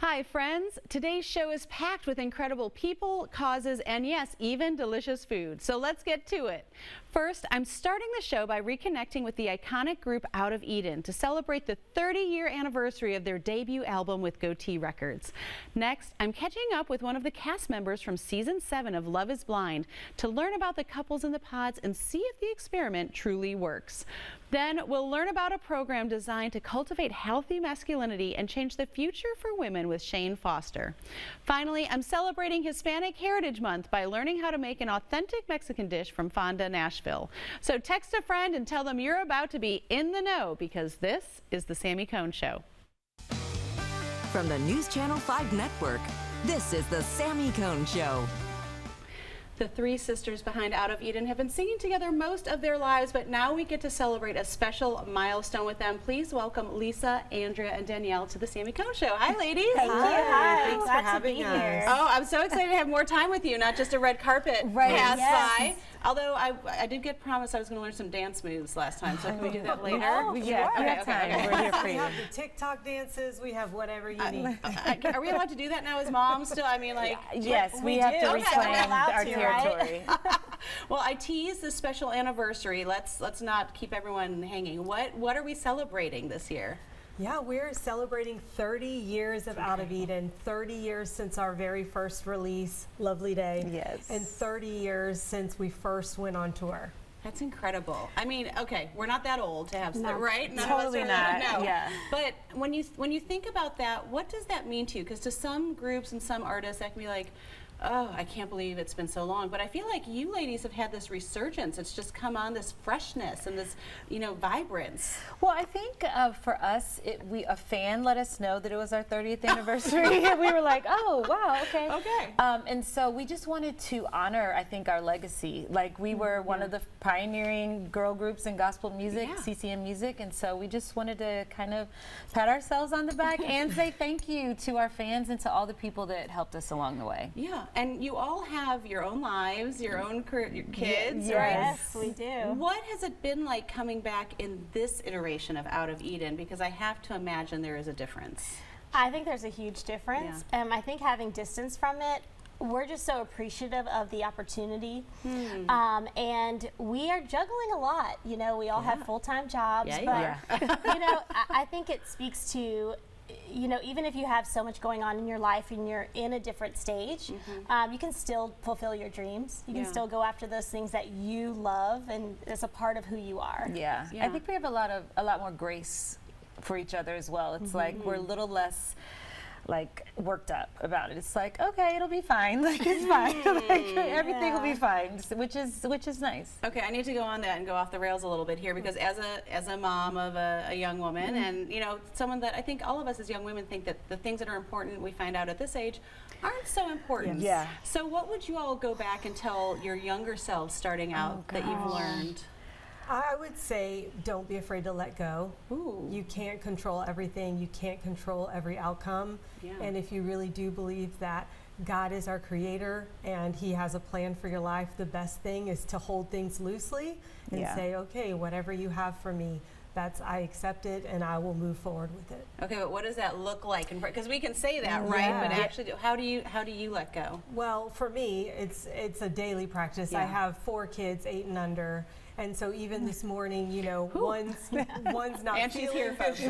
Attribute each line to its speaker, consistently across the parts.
Speaker 1: Hi friends, today's show is packed with incredible people, causes, and yes, even delicious food. So let's get to it. First, I'm starting the show by reconnecting with the iconic group Out of Eden to celebrate the 30-year anniversary of their debut album with Gotee Records. Next, I'm catching up with one of the cast members from season 7 of Love is Blind to learn about the couples in the pods and see if the experiment truly works. Then we'll learn about a program designed to cultivate healthy masculinity and change the future for women with Shane Foster. Finally, I'm celebrating Hispanic Heritage Month by learning how to make an authentic Mexican dish from Fonda Nashville. So text a friend and tell them you're about to be in the know, because this is the Sami Cone Show.
Speaker 2: From the NewsChannel 5 network, this is the Sami Cone Show.
Speaker 1: The three sisters behind Out of Eden have been singing together most of their lives, but now we get to celebrate a special milestone with them. Please welcome Lisa, Andrea, and Danielle to the Sami Cone Show. Hi, ladies.
Speaker 3: Thank you. Hi.
Speaker 4: Thanks for having us.
Speaker 3: Here.
Speaker 1: Oh, I'm so excited to have more time with you, not just a red carpet pass by. Although I did get promised I was going to learn some dance moves last time, so can we do that later?
Speaker 3: Oh,
Speaker 4: Yeah,
Speaker 3: sure.
Speaker 4: we have time. We're here for
Speaker 3: We
Speaker 4: you.
Speaker 3: have the TikTok dances. We have whatever you need.
Speaker 1: Are we allowed to do that now as moms still? I mean, like...
Speaker 4: Yes, we have to
Speaker 3: do.
Speaker 4: reclaim
Speaker 3: Okay, we're allowed
Speaker 4: our
Speaker 3: to,
Speaker 4: territory.
Speaker 1: Well, I teased this special anniversary. Let's not keep everyone hanging. What are we celebrating this year?
Speaker 3: Yeah, we're celebrating 30 years of Out of Eden, 30 years since our very first release, Lovely Day.
Speaker 4: Yes.
Speaker 3: And 30 years since we first went on tour.
Speaker 1: That's incredible. I mean, okay, we're not that old to have, right? None
Speaker 4: Totally
Speaker 1: of us are,
Speaker 4: not,
Speaker 1: no.
Speaker 4: yeah.
Speaker 1: But when you think about that, what does that mean to you? Because to some groups and some artists, that can be like, oh, I can't believe it's been so long. But I feel like you ladies have had this resurgence. It's just come on, this freshness and this, vibrance.
Speaker 4: Well, I think for us, a fan let us know that it was our 30th anniversary. And we were like, oh, wow, okay.
Speaker 1: Okay.
Speaker 4: And so we just wanted to honor, I think, our legacy. Like, we were one of the pioneering girl groups in gospel music, CCM music, and so we just wanted to kind of pat ourselves on the back and say thank you to our fans and to all the people that helped us along the way.
Speaker 1: Yeah, and you all have your own lives, your own your kids,
Speaker 4: Yes.
Speaker 1: right?
Speaker 5: Yes, we do.
Speaker 1: What has it been like coming back in this iteration of Out of Eden? Because I have to imagine there is a difference.
Speaker 5: I think there's a huge difference. I think having distance from it, we're just so appreciative of the opportunity. And we are juggling a lot. We all have full-time jobs, but I think it speaks to, even if you have so much going on in your life and you're in a different stage, you can still fulfill your dreams. You can still go after those things that you love, and it's a part of who you are.
Speaker 4: Yeah. I think we have a lot more grace for each other as well. It's like we're a little less worked up about it. It's like, okay, it'll be fine. Like, it's fine. Everything will be fine, which is nice.
Speaker 1: Okay, I need to go on that and go off the rails a little bit here, because as a mom of a young woman, and someone that I think all of us as young women think that the things that are important we find out at this age aren't so important.
Speaker 4: Yeah.
Speaker 1: So what would you all go back and tell your younger selves starting out that you've learned?
Speaker 3: I would say don't be afraid to let go.
Speaker 1: Ooh.
Speaker 3: You can't control everything. You can't control every outcome.
Speaker 1: Yeah.
Speaker 3: And if you really do believe that God is our creator and he has a plan for your life, the best thing is to hold things loosely and say, okay, whatever you have for me, I accept it and I will move forward with it.
Speaker 1: Okay, but what does that look like? Because we can say that, right? But actually, how do you let go?
Speaker 3: Well, for me, it's a daily practice. I have 4 kids, 8 and under. And so even this morning, one's not
Speaker 1: and she's
Speaker 3: feeling
Speaker 1: here, folks.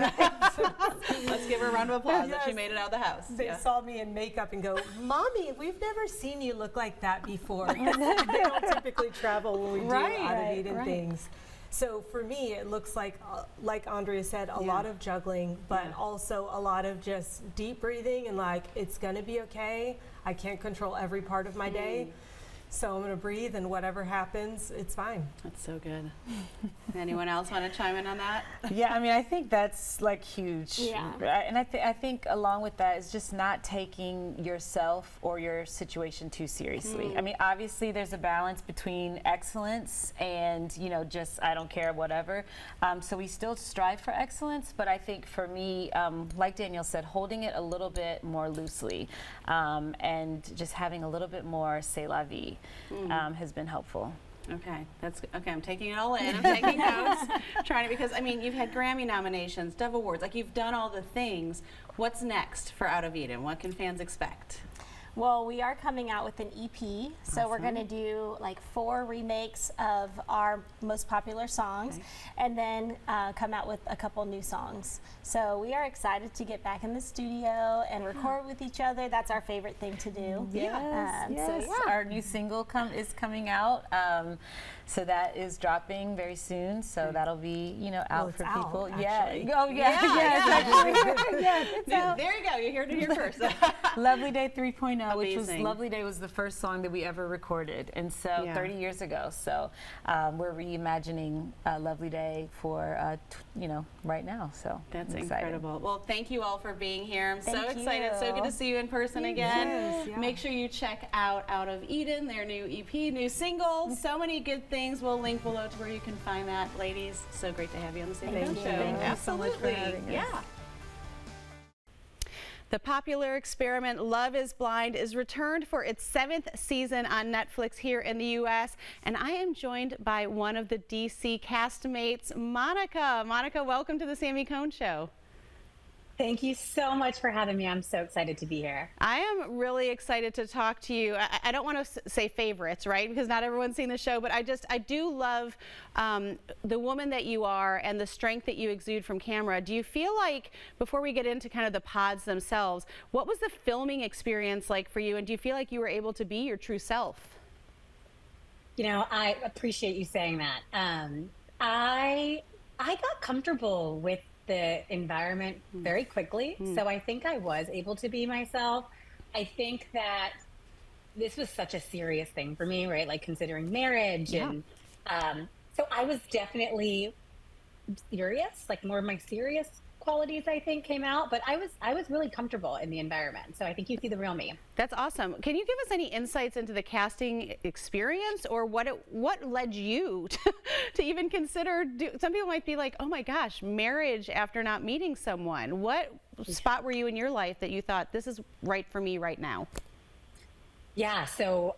Speaker 1: Let's give her a round of applause that she made it out of the house.
Speaker 3: They saw me in makeup and go, Mommy, we've never seen you look like that before. They don't typically travel when we do Out of Eden things. So for me, it looks like Andrea said, a lot of juggling, but also a lot of just deep breathing and it's going to be okay. I can't control every part of my day. So I'm going to breathe, and whatever happens, it's fine.
Speaker 1: That's so good. Anyone else want to chime in on that?
Speaker 4: Yeah, I mean, I think that's huge.
Speaker 5: Yeah.
Speaker 4: And I think along with that is just not taking yourself or your situation too seriously. I mean, obviously there's a balance between excellence and, just I don't care, whatever. So we still strive for excellence, but I think for me, like Danielle said, holding it a little bit more loosely and just having a little bit more c'est la vie has been helpful.
Speaker 1: Okay, I'm taking it all in. I'm taking notes, because I mean, you've had Grammy nominations, Dove Awards, you've done all the things. What's next for Out of Eden? What can fans expect?
Speaker 5: Well, we are coming out with an EP, so we're going to do like 4 remakes of our most popular songs, and then come out with a couple new songs. So we are excited to get back in the studio and record with each other. That's our favorite thing to do.
Speaker 4: Yes. Our new single is coming out. So that is dropping very soon. So that'll be, out for people.
Speaker 3: Actually.
Speaker 4: Oh, yeah.
Speaker 1: There you go. You heard it here first.
Speaker 4: Lovely Day 3.0, which was
Speaker 1: Amazing.
Speaker 4: Lovely Day was the first song that we ever recorded, and so 30 years ago. So we're reimagining Lovely Day for right now. So
Speaker 1: That's
Speaker 4: I'm
Speaker 1: incredible. Well, thank you all for being here. I'm so
Speaker 5: Thank
Speaker 1: excited. So
Speaker 5: you.
Speaker 1: good to see you in person again.
Speaker 3: Yes, yeah.
Speaker 1: Make sure you check out of Eden, their new EP, new single. So many good things. We'll link below to where you can find that, ladies. So great to have you on the Sami Cone Show.
Speaker 4: Thank you so much for
Speaker 1: Absolutely.
Speaker 4: having us.
Speaker 1: Yeah. The popular experiment Love is Blind is returned for its 7th season on Netflix here in the U.S. And I am joined by one of the DC castmates, Monica. Monica, welcome to the Sami Cone Show.
Speaker 6: Thank you so much for having me. I'm so excited to be here.
Speaker 1: I am really excited to talk to you. I don't want to say favorites, right? Because not everyone's seen the show, but I do love the woman that you are and the strength that you exude from camera. Do you feel like, before we get into kind of the pods themselves, what was the filming experience like for you? And do you feel like you were able to be your true self?
Speaker 6: I appreciate you saying that. I got comfortable with the environment very quickly. So I think I was able to be myself. I think that this was such a serious thing for me, right? Like considering marriage. And so I was definitely serious, like more of my serious qualities I think came out, but I was really comfortable in the environment. So I think you see the real me.
Speaker 1: That's awesome. Can you give us any insights into the casting experience, or what led you to even consider? Some people might be like, oh my gosh, marriage after not meeting someone. What spot were you in your life that you thought, this is right for me right now?
Speaker 6: Yeah, so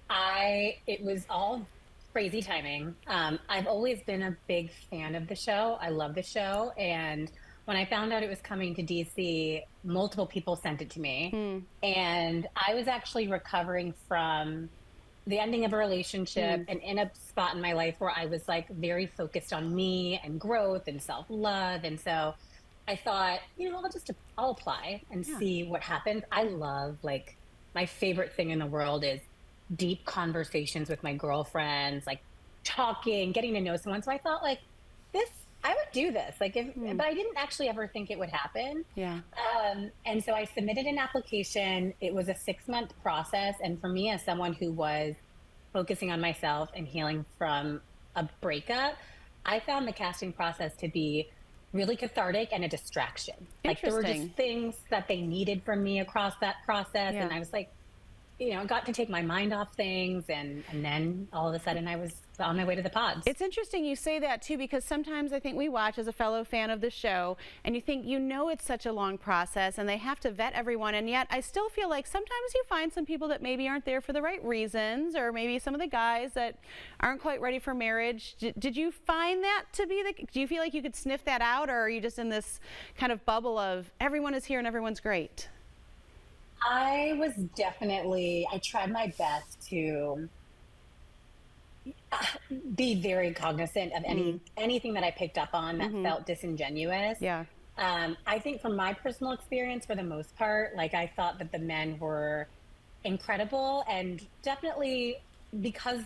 Speaker 6: it was all crazy timing. I've always been a big fan of the show. I love the show, and when I found out it was coming to DC, multiple people sent it to me. And I was actually recovering from the ending of a relationship and in a spot in my life where I was like very focused on me and growth and self-love. And so I thought, I'll apply and see what happens. I love, like, my favorite thing in the world is deep conversations with my girlfriends, like talking, getting to know someone. So I thought, like, I would do this, like, but I didn't actually ever think it would happen.
Speaker 1: Yeah.
Speaker 6: And so I submitted an application. It was a 6-month process. And for me, as someone who was focusing on myself and healing from a breakup, I found the casting process to be really cathartic and a distraction. Like, there were just things that they needed from me across that process. And I was like, I got to take my mind off things, and then all of a sudden I was on my way to the pods.
Speaker 1: It's interesting you say that too, because sometimes I think we watch as a fellow fan of the show and you think, it's such a long process and they have to vet everyone, and yet I still feel like sometimes you find some people that maybe aren't there for the right reasons, or maybe some of the guys that aren't quite ready for marriage. Did you find that to be do you feel like you could sniff that out, or are you just in this kind of bubble of everyone is here and everyone's great?
Speaker 6: I tried my best to be very cognizant of anything that I picked up on that felt disingenuous.
Speaker 1: Yeah.
Speaker 6: I think from my personal experience, for the most part, like, I thought that the men were incredible, and definitely because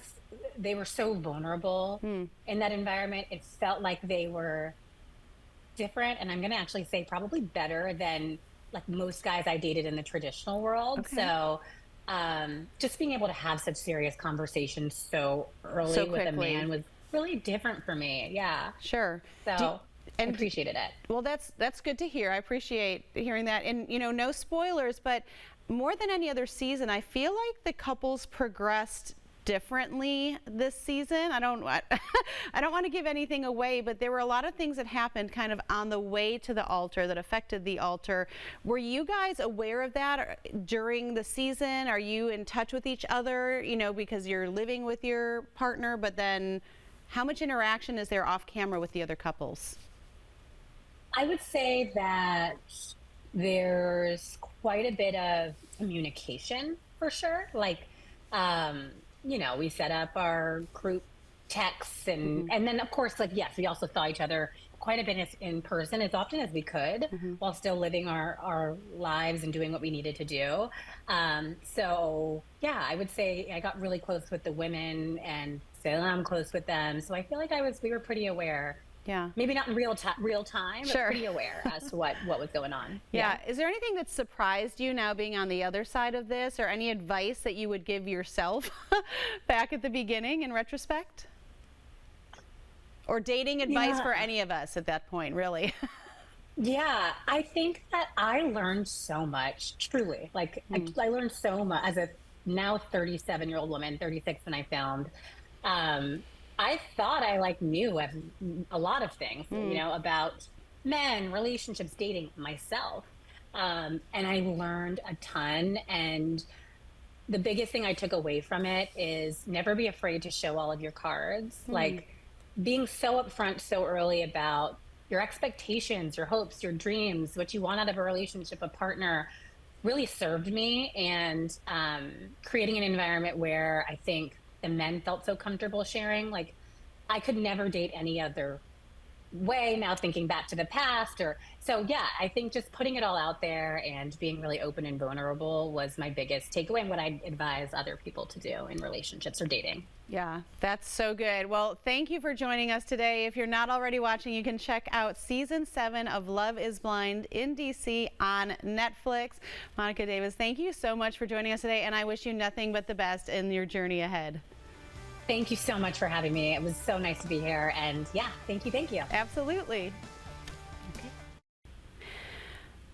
Speaker 6: they were so vulnerable in that environment, it felt like they were different. And I'm going to actually say probably better than, like, most guys I dated in the traditional world. Okay. So just being able to have such serious conversations so early with a man was really different for me. Yeah.
Speaker 1: Sure.
Speaker 6: So I appreciated it.
Speaker 1: Well, that's good to hear. I appreciate hearing that. And, no spoilers, but more than any other season, I feel like the couples progressed differently this season. I don't want to give anything away, but there were a lot of things that happened kind of on the way to the altar that affected the altar. Were you guys aware of that during the season? Are you in touch with each other, because you're living with your partner, but then how much interaction is there off camera with the other couples?
Speaker 6: I would say that there's quite a bit of communication for sure. Like, we set up our group texts and then of course, like, yes, we also saw each other quite a bit in person as often as we could while still living our lives and doing what we needed to do. So yeah, I would say I got really close with the women and still I'm close with them. So I feel like we were pretty aware.
Speaker 1: Yeah.
Speaker 6: Maybe not in real time, but
Speaker 1: Sure.
Speaker 6: pretty aware as to what was going on.
Speaker 1: Yeah. Is there anything that surprised you now being on the other side of this, or any advice that you would give yourself back at the beginning in retrospect? Or dating advice for any of us at that point, really?
Speaker 6: Yeah, I think that I learned so much, truly. Like, I learned so much as a now 37-year-old woman, 36 when I filmed. I thought I knew a lot of things, about men, relationships, dating, myself. And I learned a ton. And the biggest thing I took away from it is never be afraid to show all of your cards. Like, being so upfront so early about your expectations, your hopes, your dreams, what you want out of a relationship, a partner, really served me. And creating an environment where I think the men felt so comfortable sharing. Like, I could never date any other way now, thinking back to the past. So yeah, I think just putting it all out there and being really open and vulnerable was my biggest takeaway, and what I advise other people to do in relationships or dating.
Speaker 1: Yeah, that's so good. Well, thank you for joining us today. If you're not already watching, you can check out season 7 of Love is Blind in DC on Netflix. Monica Davis, thank you so much for joining us today, and I wish you nothing but the best in your journey ahead.
Speaker 6: Thank you so much for having me. It was so nice to be here. And yeah, thank you.
Speaker 1: Absolutely.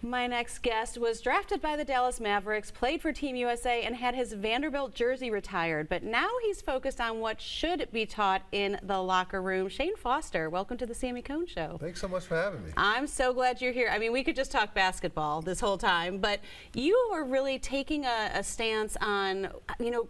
Speaker 1: My next guest was drafted by the Dallas Mavericks, played for Team USA, and had his Vanderbilt jersey retired. But now he's focused on what should be taught in the locker room. Shane Foster, welcome to the Sami Cone Show.
Speaker 7: Thanks so much for having me.
Speaker 1: I'm so glad you're here. I mean, we could just talk basketball this whole time, but you are really taking a stance on,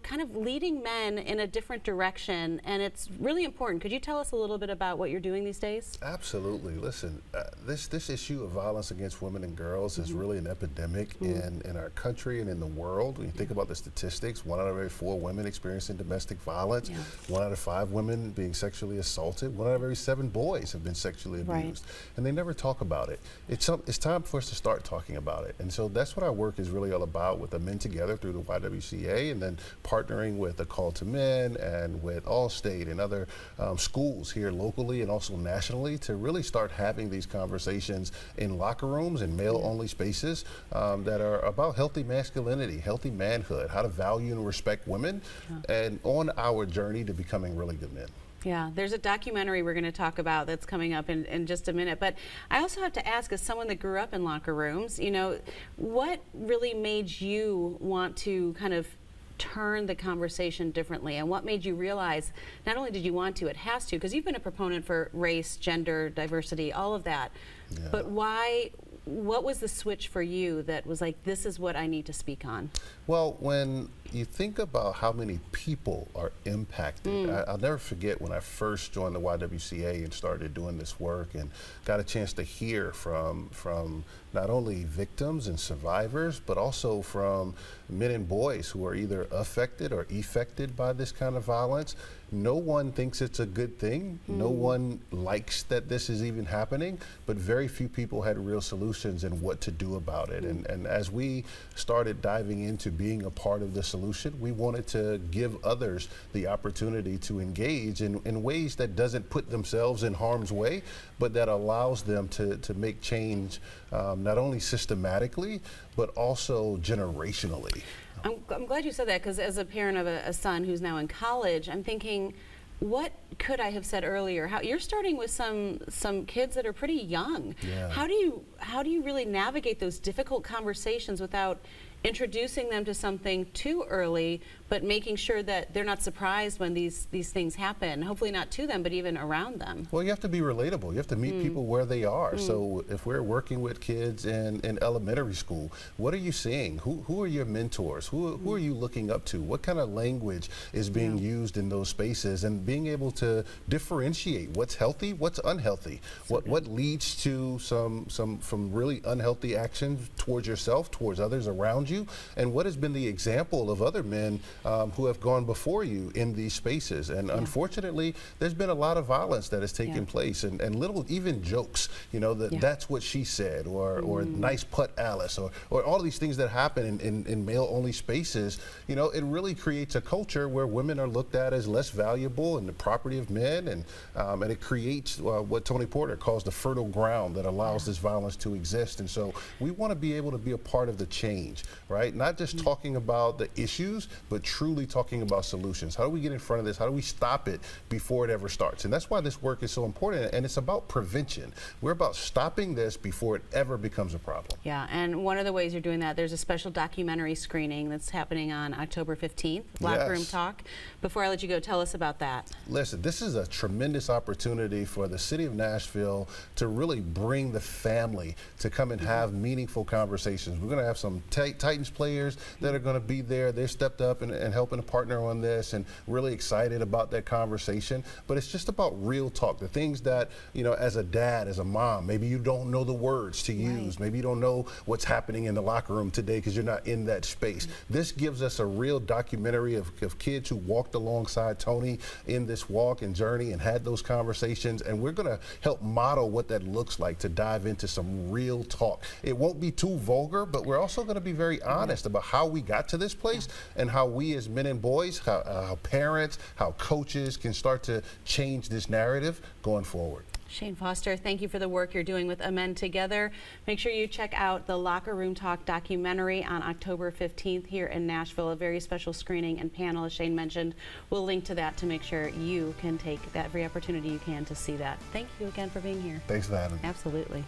Speaker 1: kind of leading men in a different direction, and it's really important. Could you tell us a little bit about what you're doing these days?
Speaker 7: Absolutely. Listen, this issue of violence against women and girls is really an epidemic in our country and in the world. When you think about the statistics, 1 out of every 4 women experiencing domestic violence, 1 out of 5 women being sexually assaulted, 1 out of every 7 boys have been sexually abused. And they never talk about it. It's time for us to start talking about it. And so that's what our work is really all about, with the Men Together through the YWCA, and then partnering with the Call to Men and with Allstate and other schools here locally and also nationally to really start having these conversations in locker rooms and male-only spaces that are about healthy masculinity, healthy manhood, how to value and respect women, and on our journey to becoming really good men.
Speaker 1: Yeah, there's a documentary we're going to talk about that's coming up in just a minute. But I also have to ask, as someone that grew up in locker rooms, what really made you want to kind of turn the conversation differently, and what made you realize not only did you want to, it has to, because you've been a proponent for race, gender, diversity, all of that, but why? What was the switch for you that was like, this is what I need to speak on?
Speaker 7: Well, when you think about how many people are impacted, I'll never forget when I first joined the YWCA and started doing this work and got a chance to hear from not only victims and survivors, but also from men and boys who are either affected or effected by this kind of violence. No one thinks it's a good thing. No one likes that this is even happening, but very few people had real solutions and what to do about it. And as we started diving into being a part of the solution, we wanted to give others the opportunity to engage in ways that doesn't put themselves in harm's way, but that allows them to make change not only systematically, but also generationally.
Speaker 1: I'm glad you said that, because as a parent of a son who's now in college, I'm thinking, what could I have said earlier? How you're starting with some kids that are pretty young. How do you really navigate those difficult conversations without introducing them to something too early, but making sure that they're not surprised when these things happen. Hopefully not to them, but even around them.
Speaker 7: Well, you have to be relatable. You have to meet people where they are. So if we're working with kids in elementary school, what are you seeing? Who are your mentors? Who are you looking up to? What kind of language is being used in those spaces? And being able to differentiate what's healthy, what's unhealthy, what leads to some really unhealthy actions towards yourself, towards others around you, and what has been the example of other men who have gone before you in these spaces. And unfortunately, there's been a lot of violence that has taken place, and little even jokes, you know, that's what she said, or nice putt Alice, or all of these things that happen in male-only spaces. You know, it really creates a culture where women are looked at as less valuable and the property of men, and it creates what Tony Porter calls the fertile ground that allows this violence to exist. And so we want to be able to be a part of the change, right? Not just talking about the issues, but truly talking about solutions. How do we get in front of this? How do we stop it before it ever starts? And that's why this work is so important, and it's about prevention. We're about stopping this before it ever becomes a problem.
Speaker 1: Yeah, and one of the ways you're doing that, there's a special documentary screening that's happening on October 15th, Locker Room Talk. Before I let you go, tell us about that.
Speaker 7: Listen, this is a tremendous opportunity for the city of Nashville to really bring the family to come and have meaningful conversations. We're going to have some Titans players that are going to be there. They're stepped up and helping to partner on this, and really excited about that conversation. But it's just about real talk, the things that, you know, as a dad, as a mom, maybe you don't know the words to use. Maybe you don't know what's happening in the locker room today because you're not in that space. This gives us a real documentary of kids who walked alongside Tony in this walk and journey and had those conversations, and we're going to help model what that looks like to dive into some real talk. It won't be too vulgar, but we're also going to be very honest about how we got to this place and how we as men and boys, how parents, how coaches can start to change this narrative going forward.
Speaker 1: Shane Foster, thank you for the work you're doing with Men Together. Make sure you check out the Locker Room Talk documentary on October 15th here in Nashville. A very special screening and panel, as Shane mentioned. We'll link to that to make sure you can take that every opportunity you can to see that. Thank you again for being here.
Speaker 7: Thanks for having me.
Speaker 1: Absolutely.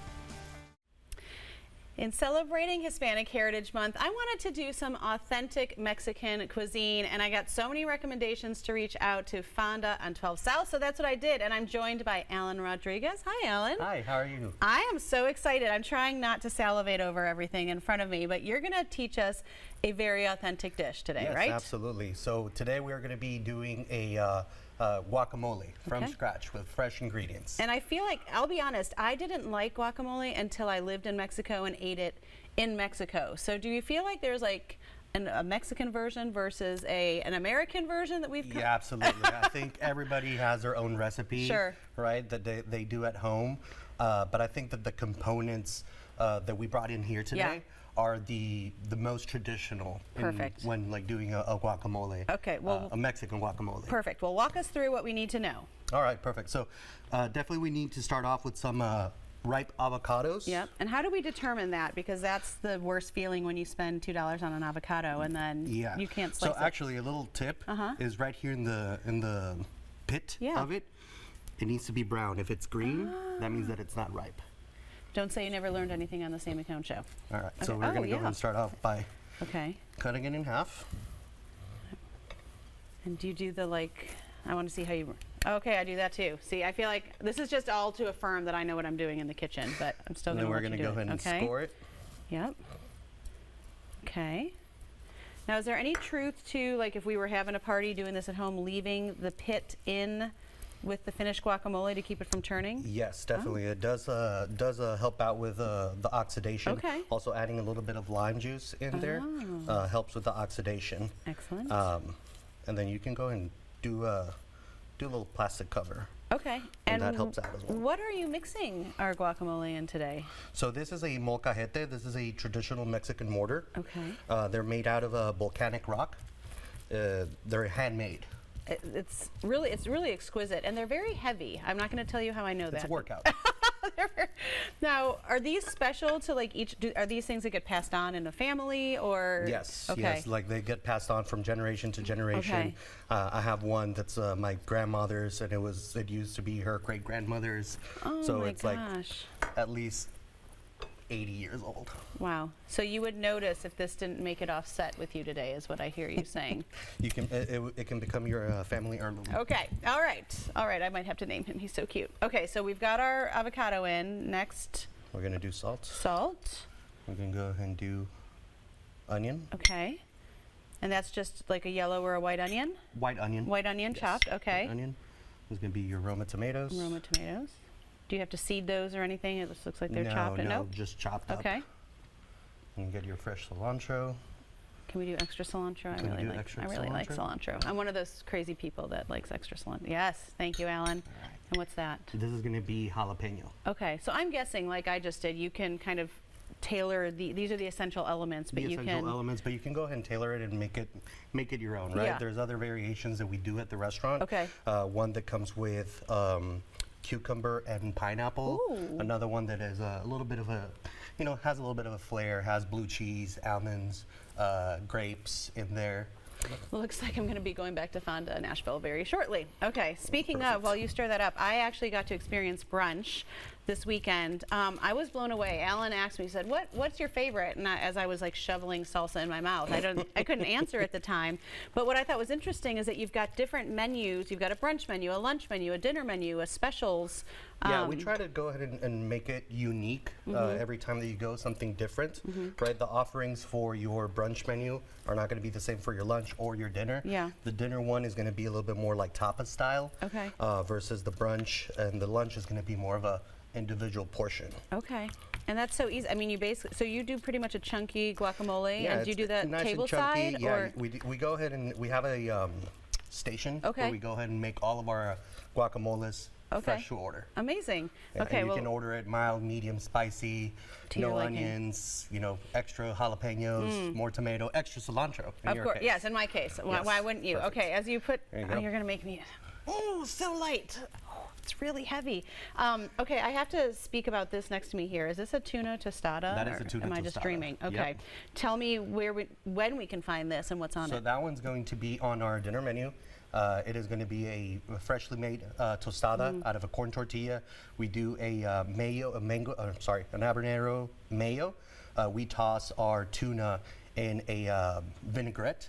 Speaker 1: In celebrating Hispanic Heritage Month, I wanted to do some authentic Mexican cuisine, and I got so many recommendations to reach out to Fonda on 12 South, so that's what I did. And I'm joined by Alan Rodriguez. Hi, Alan.
Speaker 8: Hi, how are you?
Speaker 1: I am so excited. I'm trying not to salivate over everything in front of me, but you're going to teach us a very authentic dish today, right?
Speaker 8: Yes, absolutely. So today we're going to be doing a guacamole from scratch with fresh ingredients.
Speaker 1: And I feel like, I'll be honest, I didn't like guacamole until I lived in Mexico and ate it in Mexico. So do you feel like there's like a Mexican version versus an American version that we've
Speaker 8: Yeah, absolutely. I think everybody has their own recipe, right, that they do at home. But I think that the components that we brought in here today are the most traditional when like doing a guacamole.
Speaker 1: Okay, well,
Speaker 8: a Mexican guacamole.
Speaker 1: Perfect. Well, walk us through what we need to know.
Speaker 8: All right, perfect. So definitely we need to start off with some ripe avocados.
Speaker 1: Yep. And how do we determine that? Because that's the worst feeling when you spend $2 on an avocado and then you can't slice it.
Speaker 8: So actually a little tip is right here in the pit of it. It needs to be brown. If it's green, that means that it's not ripe.
Speaker 1: Don't say you never learned anything on the Sami Cone Show.
Speaker 8: All right, so we're going to go ahead and start off by cutting it in half.
Speaker 1: And do you do the I want to see how you, okay, I do that too. See, I feel like this is just all to affirm that I know what I'm doing in the kitchen, but I'm still going to
Speaker 8: let you do it. And then we're going to go ahead and score it.
Speaker 1: Yep. Okay. Now, is there any truth to, like, if we were having a party doing this at home, leaving the pit in with the finished guacamole to keep it from turning?
Speaker 8: Yes, definitely. It does help out with the oxidation.
Speaker 1: Okay.
Speaker 8: Also adding a little bit of lime juice in there helps with the oxidation.
Speaker 1: Excellent.
Speaker 8: And then you can go and do a little plastic cover.
Speaker 1: Okay.
Speaker 8: And that helps out as well.
Speaker 1: What are you mixing our guacamole in today?
Speaker 8: So this is a molcajete. This is a traditional Mexican mortar.
Speaker 1: Okay.
Speaker 8: They're made out of volcanic rock. They're handmade.
Speaker 1: It's really exquisite, and they're very heavy. I'm not going to tell you how I know that.
Speaker 8: It's a workout.
Speaker 1: Now, are these special to like are these things that get passed on in a family or?
Speaker 8: Yes, yes, like they get passed on from generation to generation.
Speaker 1: Okay.
Speaker 8: I have one that's my grandmother's, and it used to be her great grandmother's.
Speaker 1: Oh
Speaker 8: so
Speaker 1: my
Speaker 8: it's
Speaker 1: gosh.
Speaker 8: like at least 80 years old.
Speaker 1: Wow. So you would notice if this didn't make it off set with you today, is what I hear you saying.
Speaker 8: You can it can become your family heirloom.
Speaker 1: Okay. All right. All right. I might have to name him. He's so cute. Okay. So we've got our avocado in. Next.
Speaker 8: We're gonna do salt.
Speaker 1: Salt.
Speaker 8: We're gonna go ahead and do onion.
Speaker 1: Okay. And that's just like a yellow or a white onion?
Speaker 8: White onion.
Speaker 1: White onion chopped. Okay.
Speaker 8: White onion. There's gonna be your Roma tomatoes.
Speaker 1: Roma tomatoes. Do you have to seed those or anything? It just looks like they're chopped.
Speaker 8: No,
Speaker 1: Nope.
Speaker 8: just chopped up.
Speaker 1: Okay.
Speaker 8: And get your fresh cilantro.
Speaker 1: Can we do extra cilantro? I really like cilantro. I'm one of those crazy people that likes extra cilantro. Yes, thank you, Alan.
Speaker 8: Right.
Speaker 1: And what's that?
Speaker 8: This is gonna be jalapeno.
Speaker 1: Okay, so I'm guessing, like I just did, you can kind of tailor these are the essential elements, but you can
Speaker 8: elements, but you can go ahead and tailor it and make it your own, right?
Speaker 1: Yeah.
Speaker 8: There's other variations that we do at the restaurant.
Speaker 1: Okay.
Speaker 8: One that comes with cucumber and pineapple.
Speaker 1: Ooh.
Speaker 8: Another one that is a little bit of a, has a little bit of a flair, has blue cheese, almonds, grapes in there.
Speaker 1: Looks like I'm going to be going back to Fonda Nashville very shortly. Okay, speaking of, while you stir that up, I actually got to experience brunch this weekend. I was blown away. Alan asked me, he said, what's your favorite? And as I was like shoveling salsa in my mouth, I couldn't answer at the time. But what I thought was interesting is that you've got different menus. You've got a brunch menu, a lunch menu, a dinner menu, a specials.
Speaker 8: Yeah, we try to go ahead and make it unique every time that you go, something different, right? The offerings for your brunch menu are not going to be the same for your lunch or your dinner.
Speaker 1: Yeah.
Speaker 8: The dinner one is going to be a little bit more like tapas style,
Speaker 1: okay,
Speaker 8: versus the brunch, and the lunch is going to be more of a individual portion.
Speaker 1: Okay. And that's so easy. I mean, so you do pretty much a chunky guacamole,
Speaker 8: Yeah,
Speaker 1: and do you do that
Speaker 8: nice
Speaker 1: table
Speaker 8: and chunky.
Speaker 1: side?
Speaker 8: Yeah,
Speaker 1: or?
Speaker 8: we go ahead and we have a station where we go ahead and make all of our guacamoles fresh to order.
Speaker 1: Amazing.
Speaker 8: And,
Speaker 1: okay,
Speaker 8: and you can order it mild, medium, spicy, no onions, extra jalapenos, more tomato, extra cilantro.
Speaker 1: Of course, yes, in my case. Why wouldn't you?
Speaker 8: Perfect.
Speaker 1: Okay, as you put,
Speaker 8: you're
Speaker 1: going to make me, so light. Oh, it's really heavy. Okay, I have to speak about this next to me here. Is this a tuna tostada?
Speaker 8: That is a tuna tostada.
Speaker 1: Am I just dreaming? Okay.
Speaker 8: Yep.
Speaker 1: Tell me when we can find this and what's on it.
Speaker 8: So that one's going to be on our dinner menu. It is going to be a freshly made tostada out of a corn tortilla. We do a an habanero mayo. We toss our tuna in a vinaigrette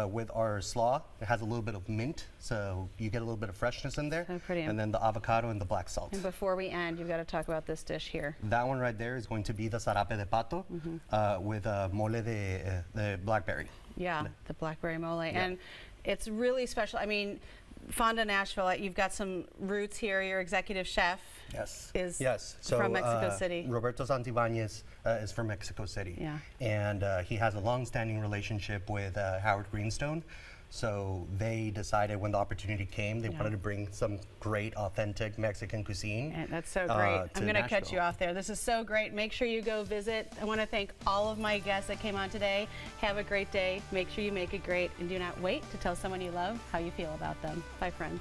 Speaker 8: with our slaw. It has a little bit of mint, so you get a little bit of freshness in there.
Speaker 1: So pretty.
Speaker 8: And then the avocado and the black salt.
Speaker 1: And before we end, you've got to talk about this dish here.
Speaker 8: That one right there is going to be the sarape de pato with mole de blackberry.
Speaker 1: Yeah, the blackberry mole.
Speaker 8: Yeah.
Speaker 1: And it's really special. I mean, Fonda Nashville, you've got some roots here. Your executive chef is from Mexico City.
Speaker 8: Roberto Santibáñez is from Mexico City.
Speaker 1: Yeah.
Speaker 8: And he has a long-standing relationship with Howard Greenstone. So they decided when the opportunity came, they wanted to bring some great, authentic Mexican cuisine.
Speaker 1: And that's so great. I'm going to cut you off there. This is so great. Make sure you go visit. I want to thank all of my guests that came on today. Have a great day. Make sure you make it great. And do not wait to tell someone you love how you feel about them. Bye, friends.